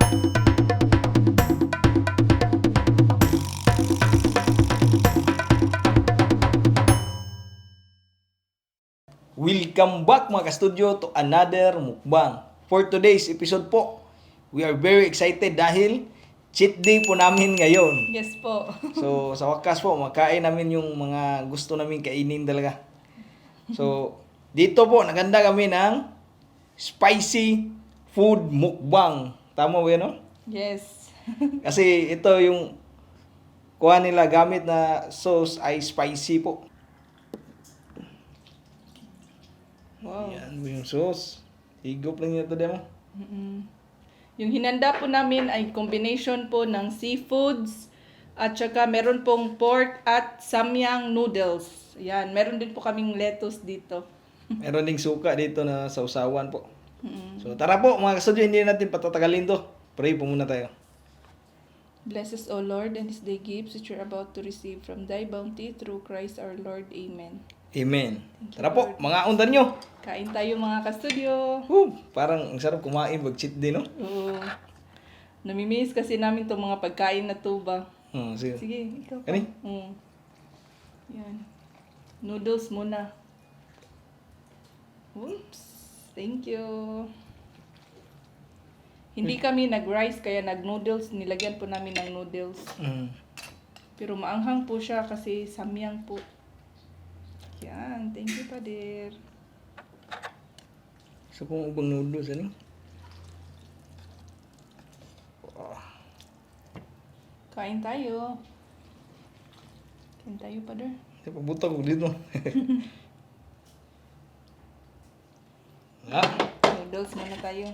Welcome back mga ka-studio to another mukbang. For today's episode po, we are very excited dahil cheat day po namin ngayon. Yes po. So sa wakas po, makain namin yung mga gusto namin kainin talaga. So dito po, naganda kami ng spicy food mukbang. Tama ba yun, no? Yes. Kasi ito yung kuha nila gamit na sauce ay spicy po. Wow. Yan yung sauce. Higop lang ito demo. Yung hinanda po namin ay combination po ng seafoods at saka meron pong pork at samyang noodles. Yan, meron din po kaming lettuce dito. Meron ding suka dito na sausawan po. So tara po mga kasudyo, hindi natin patatagalin to. Pray po muna tayo. Bless us, O Lord, and this day gifts which you're about to receive from thy bounty through Christ our Lord. Amen. Amen. Tara po, mga undan nyo. Kain tayo mga ka-studio. Parang ang sarap kumain pag cheat day, no? Oo. Namimiss kasi namin itong mga pagkain na to ba. Sige. Sige, ikaw pa. Kani? Yan. Noodles muna. Oops. Thank you. Hindi kami nag-rice kaya nag-noodles. Nilagyan po namin ng noodles. Pero maanghang po siya kasi samyang po. Yan. Thank you, Pader. Sa pong ubang noodles, ano? Kain tayo. Kain tayo, Pader. Pabutang ko dito. Noodles muna tayo.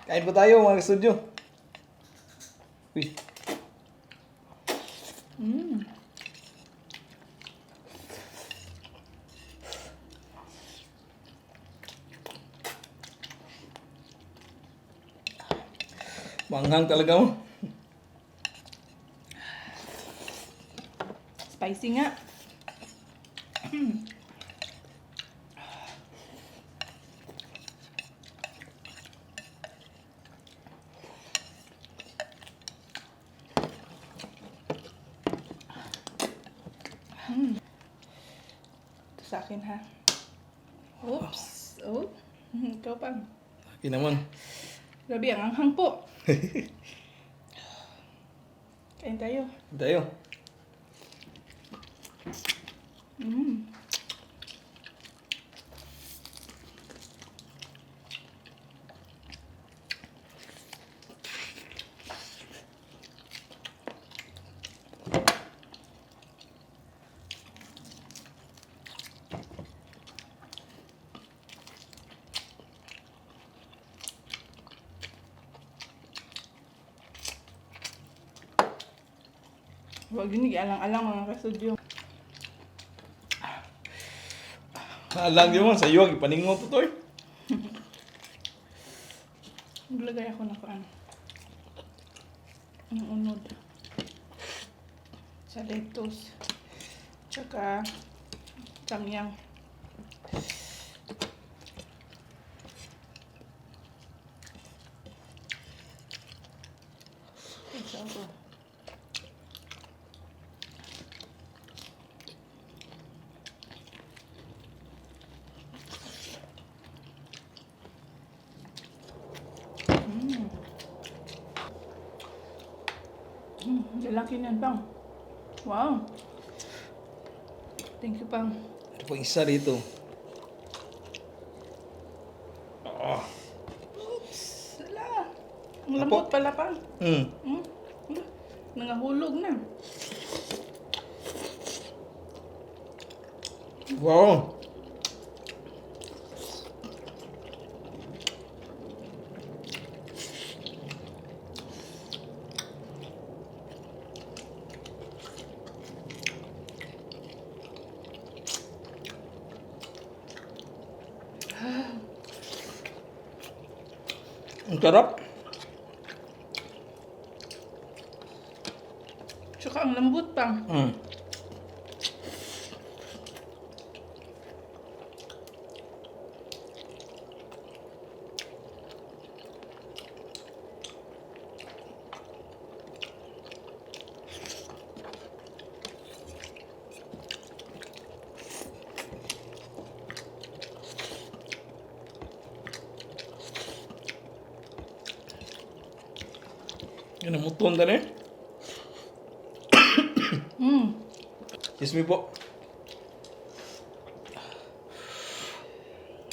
Kain po tayo mga kasudyo. Uy. Manghang talaga mo. Spicy nga. Ito sa akin ha. Oops. Oh. Ikaw pa. Akin naman. Grabe, ang anghang po. Kain tayo. Tayo. Huwag yun, alang-alang mga kasudyo. Alang yun man, sa iyo, ipaningo po to eh. Maglagay ako ng ano. Ang unod. Sa lettuce. Tsaka samyang. Isa ako. Lalaki niyan, Pang. Wow. Thank you, Pang. Ito po isa dito. Oops. Sala. Ang lambot pala, Pang. Nangahulog na. Wow. Ang sarap. Tsaka ang lambot, Pang. Yan ang muton tani. Mm. Excuse me po.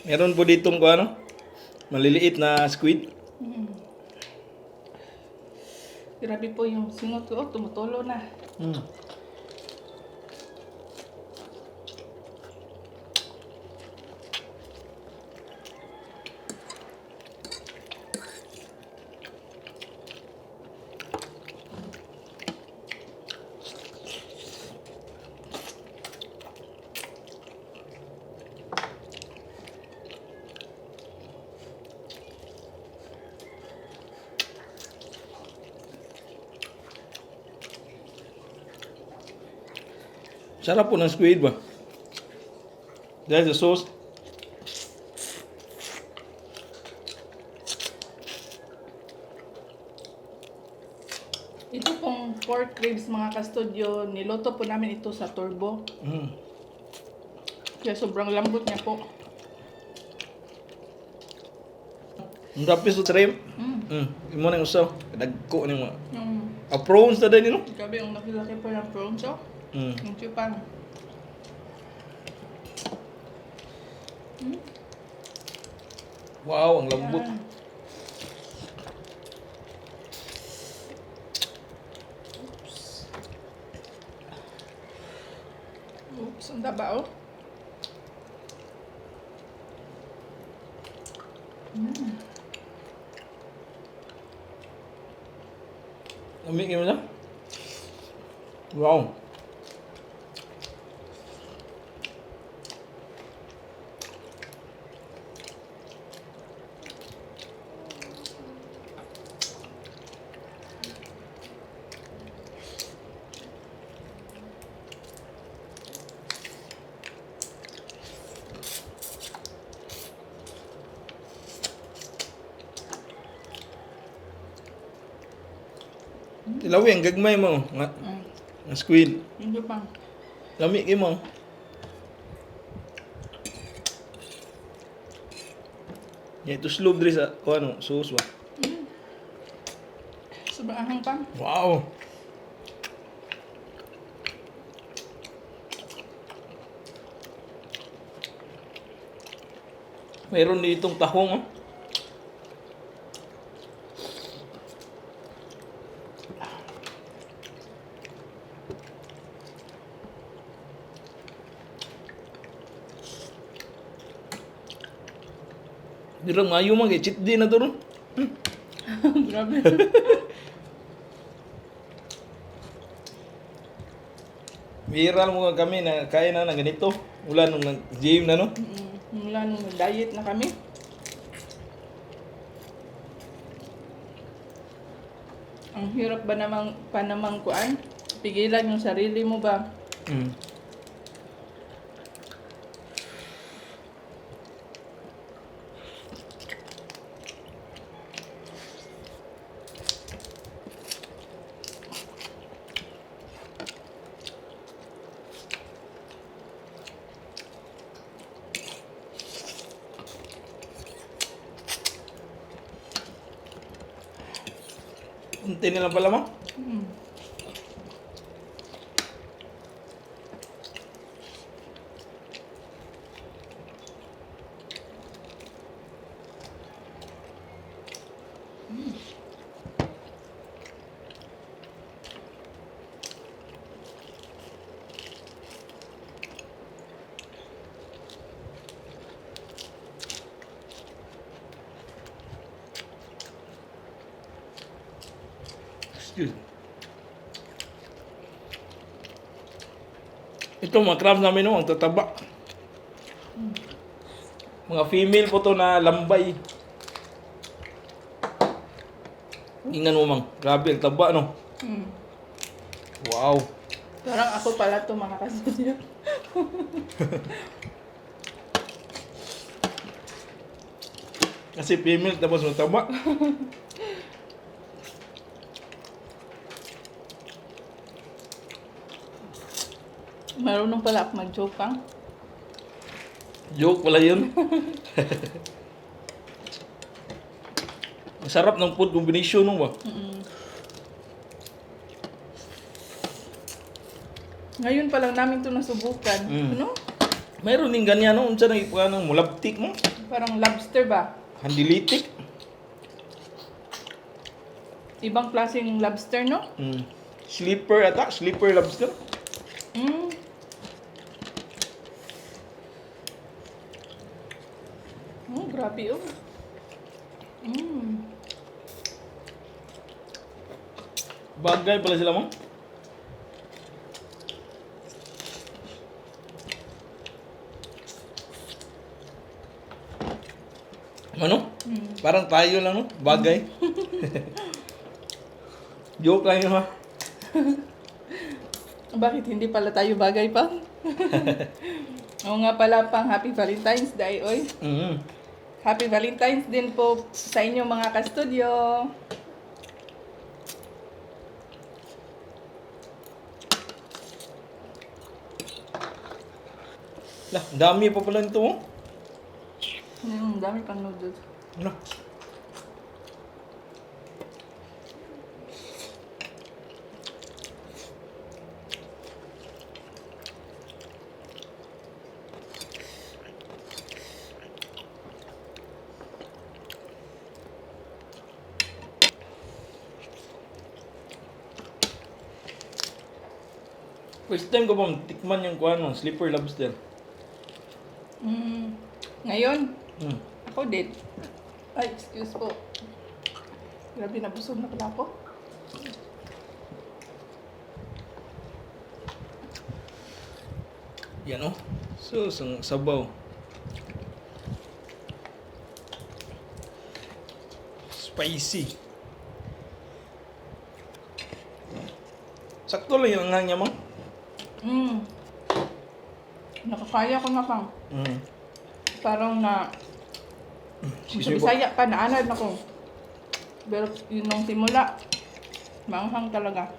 Meron po ditong ko ano, maliliit na squid. Grabe po yung singot ko. Oh, tumutulo na. Mm. Sarap po ng squid ba? Dahil sa sauce. Ito pong pork ribs mga kastudyo, niluto po namin ito sa turbo. Mm. Kaya sobrang lambot niya po. Ang tapis sa trim. Mm. Imo na yung usaw. Dagko na yung mga. Yung Prawns na din no? grabe yung laki-laki po ng prawns, oh. Yung chipang. Wow, ang lambot. Yan. Oops, ang taba, oh. Amig mo na? Wow. Ilawi ang gagmay mo. Nga squid. Yung chipang. Lami kayo mo. Ya, ito slob diri sa ano, sauce ba? Sobrang ahang pa. Wow. Mayroon ditong tahong, oh. Dirang mayo man kay cheat day na to ron. Grabe. Viral mo kami na kaya na ganito. Wala nung nag-gym na no. Mula nung diet na kami. Ang hirap ba namang panamang kuan? Pigilan yung sarili mo ba? Mm. Unti na lang pala mo. Mm. Excuse me. Ito mga crabs namin no, ang tataba. Mga female po to na lambay. Ingnan mo mang, grabe ang taba no. Mm. Wow. Parang ako pala to mga kasudyo. Kasi female tapos mataba. Marunong pala ako mag-joke pang. Joke pala yun. Masarap ng food combination no ba? Mm. Ngayon pa lang namin to nasubukan. Mm. Ano? Mayroon din ganyan, no? Unsa nang ipuan ng mulabtik mo? Parang lobster ba? Handilitik. Ibang klaseng lobster, no? Mm. Sleeper ata, sleeper lobster. Mm. Oh, grabe oh. Mm. Bagay pala sila mo. Ano? Mm. Parang tayo lang, no? Bagay. Joke lang yun, ha? Bakit hindi pala tayo bagay pa? Oo nga pala pang Happy Valentine's Day, oy. Mm. Happy Valentine's din po sa inyo mga kastudyo. Lah, dami pa pala nito, oh. Dami pang noodles. Ano? First time ko bang tikman yung kuha ng sleeper lobster. Mm. Ngayon, Mm. ako din. Ay, excuse po. Grabe, nabusog na pala ako. Yan, oh. So, sabaw. Spicy. Sakto lang yung anghang niya, mo. Mm. Nakakaya ko na pang. Mm. Parang na, Excuse sa me po. Bisaya pa, naanad ako. Pero yun nung simula, maanghang talaga.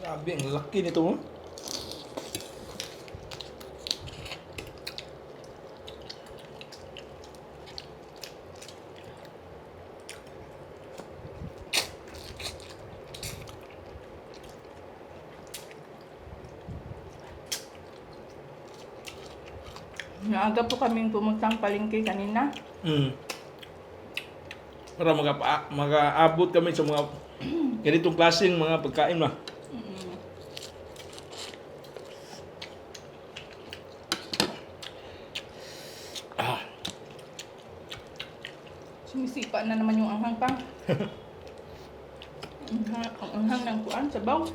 Grabe, ang laki nito, mo. Naaga po kaming pumuntang palengke kanina. Mm. Para makaabot kami sa mga ganitong klaseng mga pagkain na. Ah, Sumisipa na naman yung anghang pang. Ang anghang ng kuan, sabaw.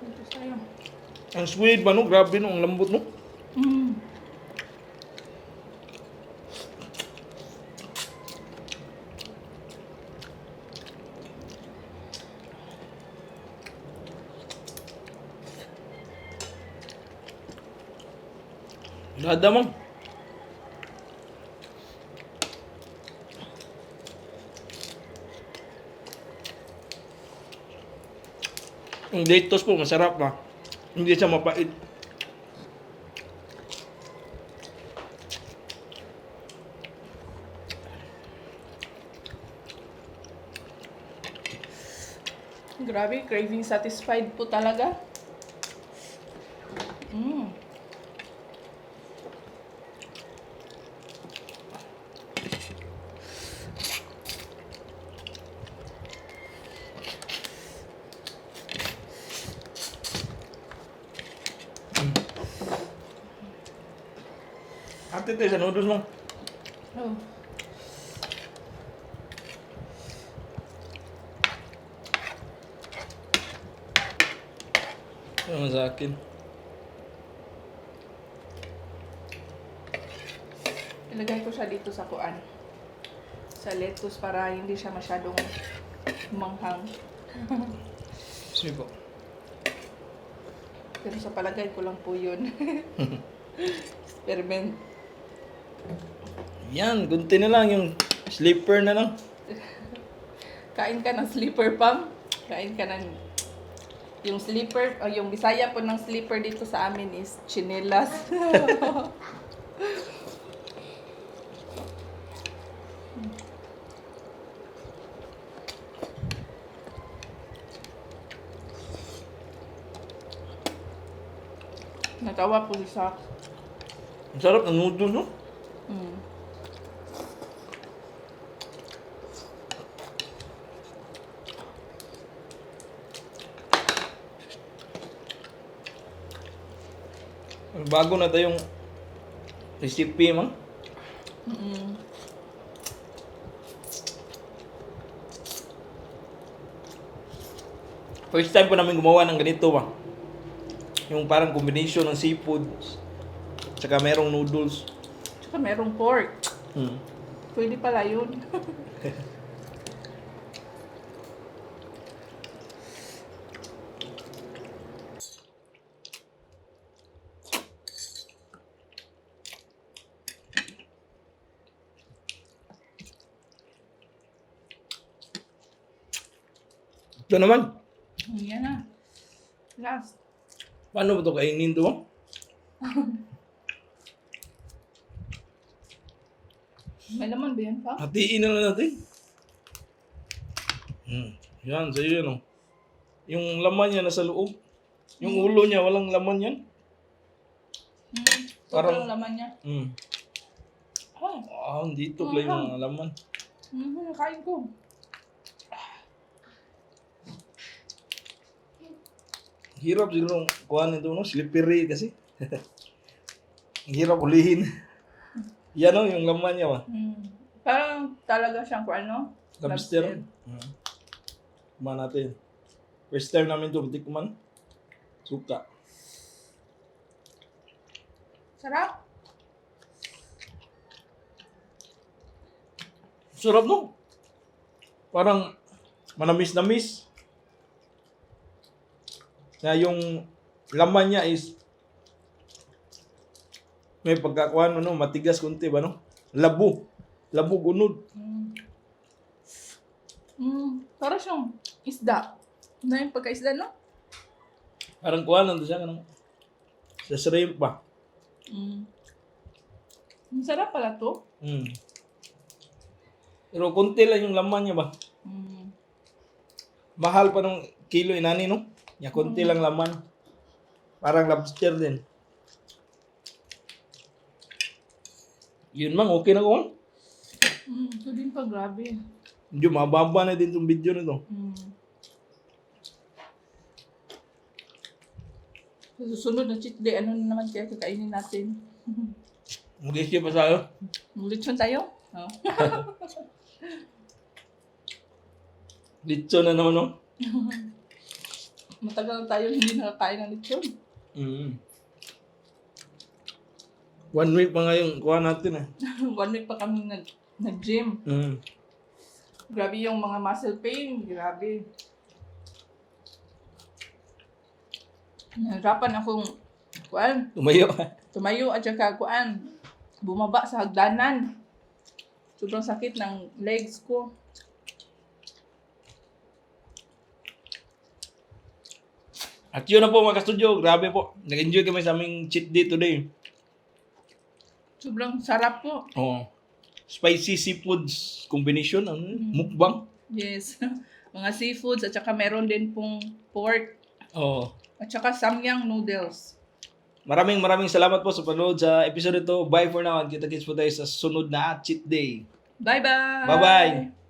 Ito tayo. ang sweet ba, no? Grabe, no? Ang lambot, no? Mm. Lada, mo. Ang Doritos po, masarap na. Hindi siya mapait. Grabe, craving satisfied po talaga. Mm. Ate, tayo sa noodles mo. Oh. Ano sa akin? Ilagay ko siya dito sa kuan. Sa lettuce para hindi siya masyadong manghang. Sige po. Pero sa palagay ko lang po yun. Experiment. Yan, kunti na lang yung slipper na lang. Kain ka ng sleeper pam. Kain ka ng... Yung sleeper, o yung Bisaya po ng sleeper dito sa amin is chinelas. Natawa po si Sak. Ang sarap ng noodles, no? Mm. Bago na tayong recipe, man. Mm. First time po namin gumawa ng ganito, ba? Yung parang combination ng seafood, tsaka merong noodles. Tsaka merong pork. Hmm. Pwede pala yun. Ito naman, Yan na. Last. paano ba ito kainin to? May laman ba yan pa? Hatiin na lang natin. Yan, sa'yo yan, oh. Yung laman niya nasa loob. Yung ulo niya, walang laman yan. Parang Parang- laman niya. Ay, Dito pala yung mga laman. kain ko. Hirap siguro kuhaan nito, no? Slippery kasi. Ang hirap ulihin. Yan, oh, yung laman niya, ba? Parang talaga siyang kung ano? Lobster. Kumain natin. First time namin ito, tikman. Suka. Sarap. Sarap, no? Parang manamis-namis. Na yung laman niya is may pagkakuan, ano, matigas kunti ba, no? Labo. Labo gunod. Parang siyang isda. Ano yung pagka-isda, no? Parang kuhan nandun siya, ano? Sa shrimp ba? Ang sarap pala to. Pero kunti lang yung laman niya ba? Mahal pa ng kilo inani, no? Ya, kunti lang laman. Parang lobster din. Yun mang, okay na ko. Ito din pa, grabe. Medyo mababa na din itong video na to. Sa susunod na cheat day, ano na naman kaya kakainin natin? Mag-isip pa sa'yo. Lechon tayo? Oh. Litso na naman, no? Matagal na tayo hindi nakakain ng lechon. 1 week pa nga yung kuha natin, eh. 1 week pa kami nag-gym. Grabe yung mga muscle pain. Grabe. Nahirapan akong tumayo at saka bumaba sa hagdanan. Sobrang sakit ng legs ko. At yun na po mga ka-studio. Grabe po. Nag-enjoy kami sa aming cheat day today. Sobrang sarap po. Oh. Spicy seafoods combination. Mukbang. Yes. Mga seafoods at saka meron din pong pork Oh. at saka samyang noodles. Maraming salamat po sa panood sa episode ito. Bye for now. Kita-kits po tayo sa sunod na cheat day. Bye-bye! Bye-bye!